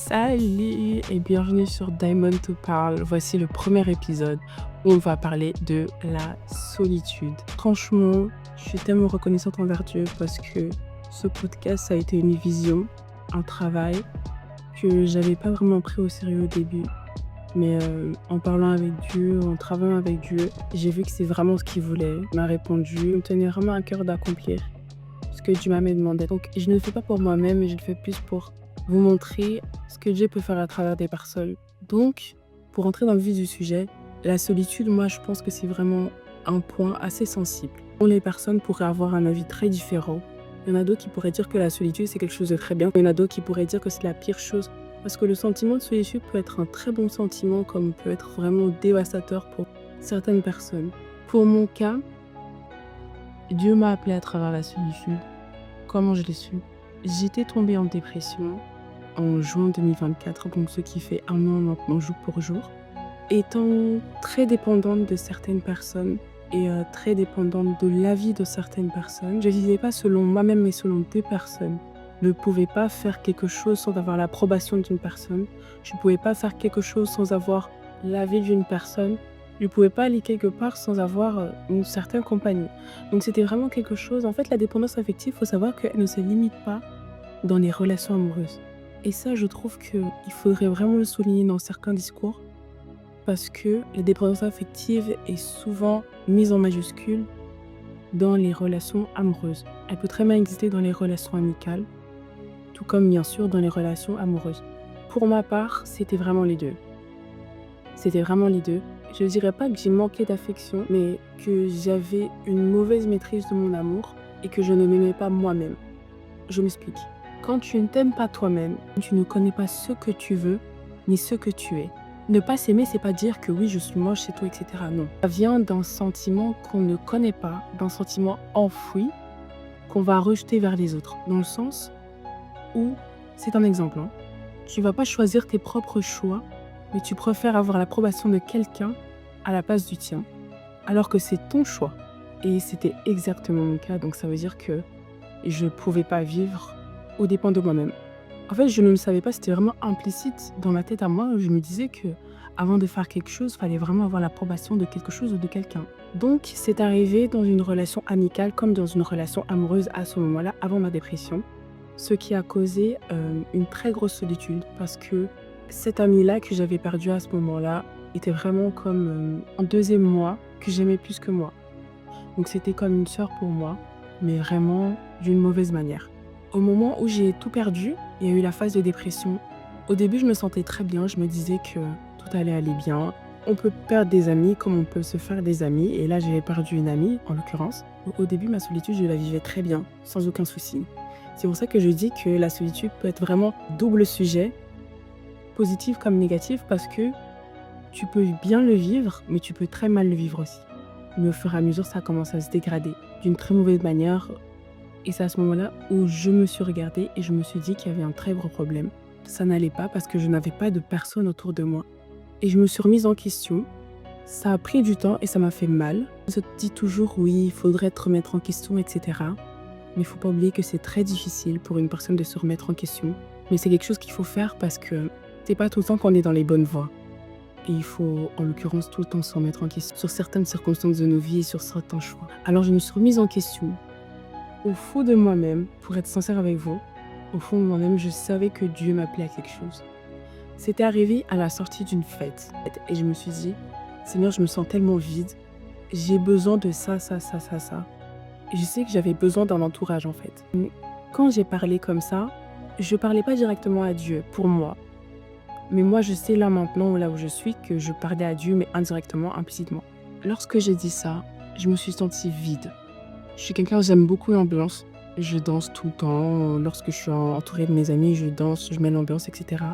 Salut et bienvenue sur Diamond to Parle. Voici le premier épisode où on va parler de la solitude. Franchement, je suis tellement reconnaissante envers Dieu parce que ce podcast a été une vision, un travail que j'avais pas vraiment pris au sérieux au début. Mais en parlant avec Dieu, en travaillant avec Dieu, j'ai vu que c'est vraiment ce qu'il voulait. Il m'a répondu, il me tenait vraiment à cœur d'accomplir ce que Dieu m'avait demandé. Donc je ne le fais pas pour moi-même, mais je le fais plus pour vous montrer ce que Dieu peut faire à travers des personnes. Donc, pour entrer dans le vif du sujet, la solitude, moi, je pense que c'est vraiment un point assez sensible. Les personnes pourraient avoir un avis très différent. Il y en a d'autres qui pourraient dire que la solitude, c'est quelque chose de très bien. Il y en a d'autres qui pourraient dire que c'est la pire chose. Parce que le sentiment de solitude peut être un très bon sentiment, comme peut être vraiment dévastateur pour certaines personnes. Pour mon cas, Dieu m'a appelé à travers la solitude. Comment je l'ai su? J'étais tombée en dépression en juin 2024, donc ce qui fait un an maintenant jour pour jour, étant très dépendante de certaines personnes et très dépendante de l'avis de certaines personnes. Je ne vivais pas selon moi-même, mais selon des personnes. Je ne pouvais pas faire quelque chose sans avoir l'approbation d'une personne. Je ne pouvais pas faire quelque chose sans avoir l'avis d'une personne. Je ne pouvais pas aller quelque part sans avoir une certaine compagnie. Donc c'était vraiment quelque chose... En fait, la dépendance affective, il faut savoir qu'elle ne se limite pas dans les relations amoureuses. Et ça, je trouve qu'il faudrait vraiment le souligner dans certains discours parce que la dépendance affective est souvent mise en majuscule dans les relations amoureuses. Elle peut très bien exister dans les relations amicales, tout comme bien sûr dans les relations amoureuses. Pour ma part, c'était vraiment les deux. C'était vraiment les deux. Je ne dirais pas que j'ai manqué d'affection, mais que j'avais une mauvaise maîtrise de mon amour et que je ne m'aimais pas moi-même. Je m'explique. Quand tu ne t'aimes pas toi-même, tu ne connais pas ce que tu veux, ni ce que tu es. Ne pas s'aimer, c'est pas dire que oui, je suis moche, c'est tout, etc. Non. Ça vient d'un sentiment qu'on ne connaît pas, d'un sentiment enfoui, qu'on va rejeter vers les autres. Dans le sens où, c'est un exemple, hein, tu vas pas choisir tes propres choix, mais tu préfères avoir l'approbation de quelqu'un à la place du tien, alors que c'est ton choix. Et c'était exactement mon cas, donc ça veut dire que je ne pouvais pas vivre aux dépens de moi-même. En fait, je ne le savais pas, c'était vraiment implicite dans ma tête à moi. Je me disais que avant de faire quelque chose, il fallait vraiment avoir l'approbation de quelque chose ou de quelqu'un. Donc, c'est arrivé dans une relation amicale comme dans une relation amoureuse à ce moment-là, avant ma dépression, ce qui a causé une très grosse solitude parce que cet ami-là que j'avais perdu à ce moment-là était vraiment comme un deuxième moi que j'aimais plus que moi. Donc, c'était comme une sœur pour moi, mais vraiment d'une mauvaise manière. Au moment où j'ai tout perdu, il y a eu la phase de dépression. Au début, je me sentais très bien. Je me disais que tout allait aller bien. On peut perdre des amis comme on peut se faire des amis. Et là, j'avais perdu une amie, en l'occurrence. Au début, ma solitude, je la vivais très bien, sans aucun souci. C'est pour ça que je dis que la solitude peut être vraiment double sujet, positif comme négatif, parce que tu peux bien le vivre, mais tu peux très mal le vivre aussi. Mais au fur et à mesure, ça commence à se dégrader d'une très mauvaise manière. Et c'est à ce moment-là où je me suis regardée et je me suis dit qu'il y avait un très gros problème. Ça n'allait pas parce que je n'avais pas de personne autour de moi. Et je me suis remise en question. Ça a pris du temps et ça m'a fait mal. On se dit toujours oui, il faudrait te remettre en question, etc. Mais il ne faut pas oublier que c'est très difficile pour une personne de se remettre en question. Mais c'est quelque chose qu'il faut faire parce que c'est pas tout le temps qu'on est dans les bonnes voies. Et il faut, en l'occurrence, tout le temps se remettre en question sur certaines circonstances de nos vies et sur certains choix. Alors je me suis remise en question. Au fond de moi-même, pour être sincère avec vous, au fond de moi-même, je savais que Dieu m'appelait à quelque chose. C'était arrivé à la sortie d'une fête. Et je me suis dit, Seigneur, je me sens tellement vide. J'ai besoin de ça, ça, ça, ça, ça. Et je sais que j'avais besoin d'un entourage, en fait. Mais quand j'ai parlé comme ça, je parlais pas directement à Dieu, pour moi. Mais moi, je sais là maintenant, là où je suis, que je parlais à Dieu, mais indirectement, implicitement. Lorsque j'ai dit ça, je me suis sentie vide. Je suis quelqu'un, j'aime beaucoup l'ambiance. Je danse tout le temps. Lorsque je suis entourée de mes amis, je danse, je mets l'ambiance, etc.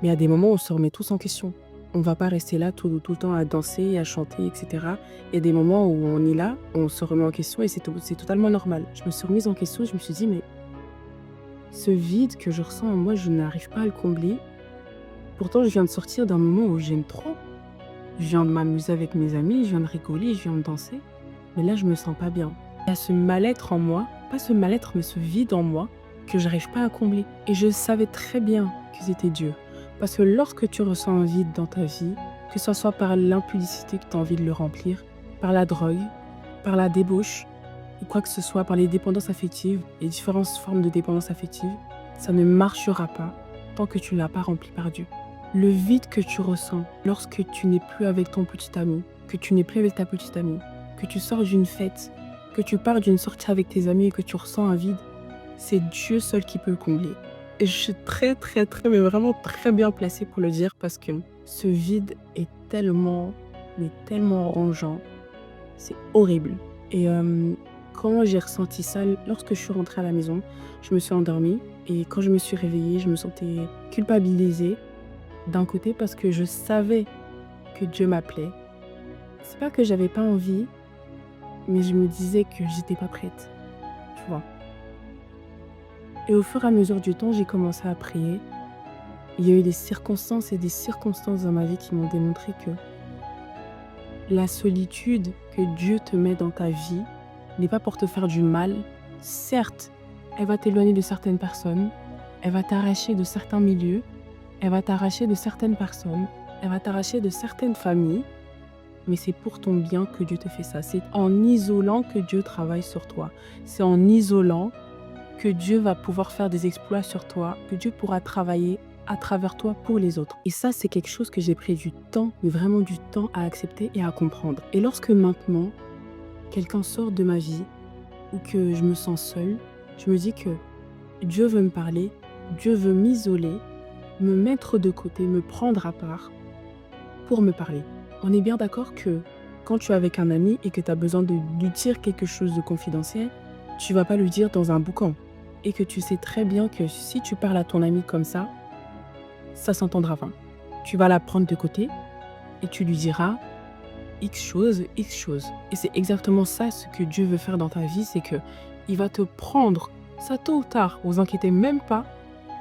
Mais à des moments, on se remet tous en question. On ne va pas rester là tout le temps à danser, à chanter, etc. Il y a des moments où on est là, on se remet en question et c'est totalement normal. Je me suis remise en question, je me suis dit, mais ce vide que je ressens en moi, je n'arrive pas à le combler. Pourtant, je viens de sortir d'un moment où j'aime trop. Je viens de m'amuser avec mes amis, je viens de rigoler, je viens de danser. Mais là, je me sens pas bien. Il y a ce mal-être en moi, pas ce mal-être, mais ce vide en moi que j'arrive pas à combler. Et je savais très bien que c'était Dieu. Parce que lorsque tu ressens un vide dans ta vie, que ce soit par l'impudicité que tu as envie de le remplir, par la drogue, par la débauche, ou quoi que ce soit, par les dépendances affectives, les différentes formes de dépendance affective, ça ne marchera pas tant que tu ne l'as pas rempli par Dieu. Le vide que tu ressens lorsque tu n'es plus avec ton petit ami, que tu n'es plus avec ta petite amie, que tu sors d'une fête, que tu pars d'une sortie avec tes amis et que tu ressens un vide, c'est Dieu seul qui peut le combler. Et je suis très, mais vraiment très bien placée pour le dire parce que ce vide est tellement, mais tellement rongeant. C'est horrible. Et quand j'ai ressenti ça, lorsque je suis rentrée à la maison, je me suis endormie. Et quand je me suis réveillée, je me sentais culpabilisée d'un côté parce que je savais que Dieu m'appelait. C'est pas que j'avais pas envie, mais je me disais que j'étais pas prête. Tu vois. Et au fur et à mesure du temps, j'ai commencé à prier. Il y a eu des circonstances et des circonstances dans ma vie qui m'ont démontré que la solitude que Dieu te met dans ta vie n'est pas pour te faire du mal. Certes, elle va t'éloigner de certaines personnes, elle va t'arracher de certains milieux, elle va t'arracher de certaines personnes, elle va t'arracher de certaines familles, mais c'est pour ton bien que Dieu te fait ça. C'est en isolant que Dieu travaille sur toi. C'est en isolant que Dieu va pouvoir faire des exploits sur toi, que Dieu pourra travailler à travers toi pour les autres. Et ça, c'est quelque chose que j'ai pris du temps, mais vraiment du temps à accepter et à comprendre. Et lorsque maintenant, quelqu'un sort de ma vie ou que je me sens seule, je me dis que Dieu veut me parler, Dieu veut m'isoler, me mettre de côté, me prendre à part pour me parler. On est bien d'accord que quand tu es avec un ami et que tu as besoin de lui dire quelque chose de confidentiel, tu vas pas lui dire dans un boucan. Et que tu sais très bien que si tu parles à ton ami comme ça s'entendra pas. Tu vas la prendre de côté et tu lui diras X chose, X chose. Et c'est exactement ça ce que Dieu veut faire dans ta vie, c'est que il va te prendre, ça tôt ou tard, vous inquiétez même pas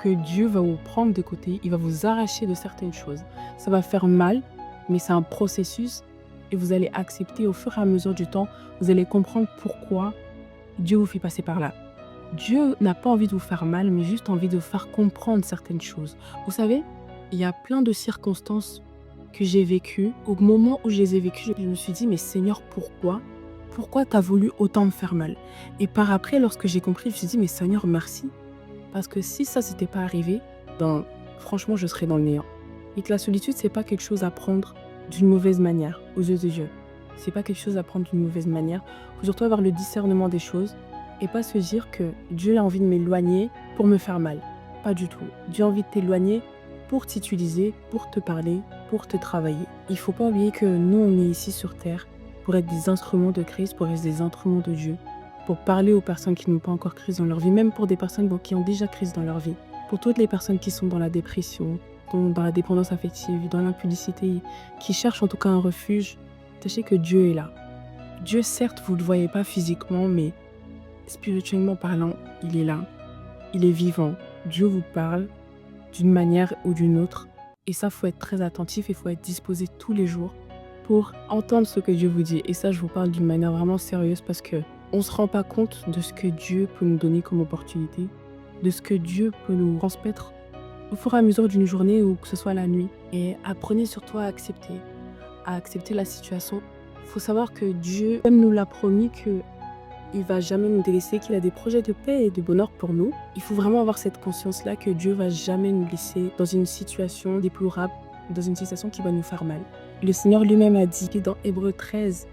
que Dieu va vous prendre de côté, il va vous arracher de certaines choses. Ça va faire mal, mais c'est un processus et vous allez accepter au fur et à mesure du temps, vous allez comprendre pourquoi Dieu vous fait passer par là. Dieu n'a pas envie de vous faire mal, mais juste envie de vous faire comprendre certaines choses. Vous savez, il y a plein de circonstances que j'ai vécues. Au moment où je les ai vécues, je me suis dit, mais Seigneur, pourquoi? Pourquoi tu as voulu autant me faire mal? Et par après, lorsque j'ai compris, je me suis dit, mais Seigneur, merci. Parce que si ça s'était pas arrivé, ben, franchement, je serais dans le néant. Et que la solitude, c'est pas quelque chose à prendre d'une mauvaise manière aux yeux de Dieu. C'est pas quelque chose à prendre d'une mauvaise manière. Il faut surtout avoir le discernement des choses et pas se dire que Dieu a envie de m'éloigner pour me faire mal. Pas du tout. Dieu a envie de t'éloigner pour t'utiliser, pour te parler, pour te travailler. Il faut pas oublier que nous, on est ici sur Terre pour être des instruments de Christ, pour être des instruments de Dieu, pour parler aux personnes qui n'ont pas encore Christ dans leur vie, même pour des personnes qui ont déjà Christ dans leur vie. Pour toutes les personnes qui sont dans la dépression, dans la dépendance affective, dans l'impudicité, qui cherchent en tout cas un refuge, sachez que Dieu est là. Dieu, certes, vous ne le voyez pas physiquement, mais spirituellement parlant, il est là. Il est vivant. Dieu vous parle d'une manière ou d'une autre. Et ça, il faut être très attentif et il faut être disposé tous les jours pour entendre ce que Dieu vous dit. Et ça, je vous parle d'une manière vraiment sérieuse parce que on ne se rend pas compte de ce que Dieu peut nous donner comme opportunité, de ce que Dieu peut nous transmettre au fur et à mesure d'une journée ou que ce soit la nuit. Et apprenez surtout à accepter la situation. Il faut savoir que Dieu même nous l'a promis qu'il ne va jamais nous délaisser, qu'il a des projets de paix et de bonheur pour nous. Il faut vraiment avoir cette conscience-là que Dieu ne va jamais nous laisser dans une situation déplorable, dans une situation qui va nous faire mal. Le Seigneur lui-même a dit dans Hébreux 13,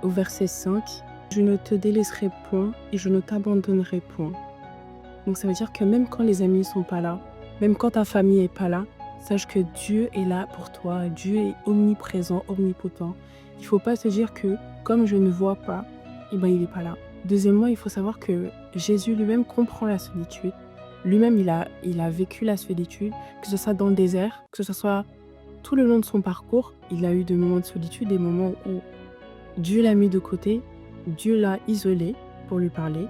au verset 5, « Je ne te délaisserai point et je ne t'abandonnerai point. » Donc ça veut dire que même quand les amis ne sont pas là, même quand ta famille n'est pas là, sache que Dieu est là pour toi. Dieu est omniprésent, omnipotent. Il ne faut pas se dire que comme je ne vois pas, il n'est pas là. Deuxièmement, il faut savoir que Jésus lui-même comprend la solitude. Lui-même, il a vécu la solitude, que ce soit dans le désert, que ce soit tout le long de son parcours. Il a eu des moments de solitude, des moments où Dieu l'a mis de côté, Dieu l'a isolé pour lui parler.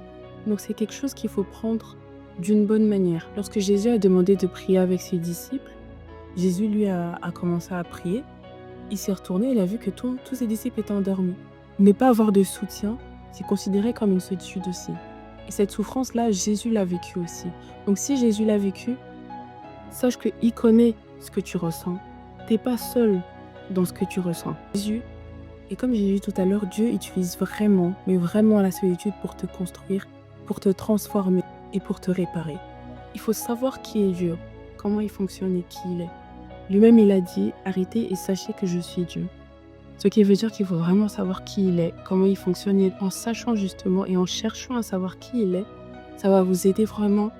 Donc c'est quelque chose qu'il faut prendre d'une bonne manière. Lorsque Jésus a demandé de prier avec ses disciples, Jésus lui a commencé à prier. Il s'est retourné, il a vu que tous ses disciples étaient endormis. Ne pas avoir de soutien, c'est considéré comme une solitude aussi. Et cette souffrance-là, Jésus l'a vécue aussi. Donc si Jésus l'a vécue, sache qu'il connaît ce que tu ressens. T'es pas seul dans ce que tu ressens. Jésus, et comme j'ai dit tout à l'heure, Dieu utilise vraiment, mais vraiment la solitude pour te construire, pour te transformer et pour te réparer. Il faut savoir qui est Dieu, comment il fonctionne et qui il est. Lui-même, il a dit, arrêtez et sachez que je suis Dieu. Ce qui veut dire qu'il faut vraiment savoir qui il est, comment il fonctionne, et en sachant justement et en cherchant à savoir qui il est, ça va vous aider vraiment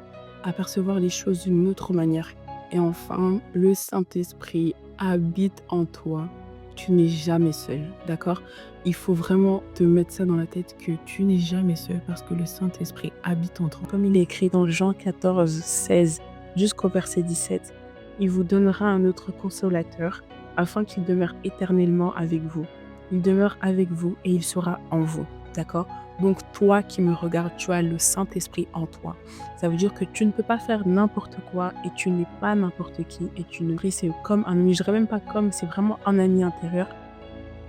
à percevoir les choses d'une autre manière. Et enfin, le Saint-Esprit habite en toi. Tu n'es jamais seul, d'accord? Il faut vraiment te mettre ça dans la tête que tu n'es jamais seul parce que le Saint-Esprit habite en toi. Comme il est écrit dans Jean 14, 16 jusqu'au verset 17, il vous donnera un autre consolateur afin qu'il demeure éternellement avec vous. Il demeure avec vous et il sera en vous, d'accord? Donc toi qui me regardes, tu as le Saint-Esprit en toi. Ça veut dire que tu ne peux pas faire n'importe quoi et tu n'es pas n'importe qui et tu ne... C'est comme un ami, je dirais même pas comme, c'est vraiment un ami intérieur.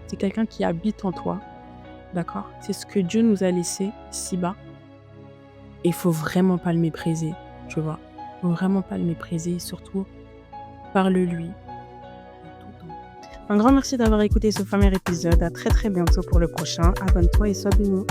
C'est quelqu'un qui habite en toi, d'accord? C'est ce que Dieu nous a laissé ici-bas. Et il faut vraiment pas le mépriser, tu vois? Il faut vraiment pas le mépriser, surtout parle-lui. Un grand merci d'avoir écouté ce premier épisode. À très très bientôt pour le prochain. Abonne-toi et sois béni.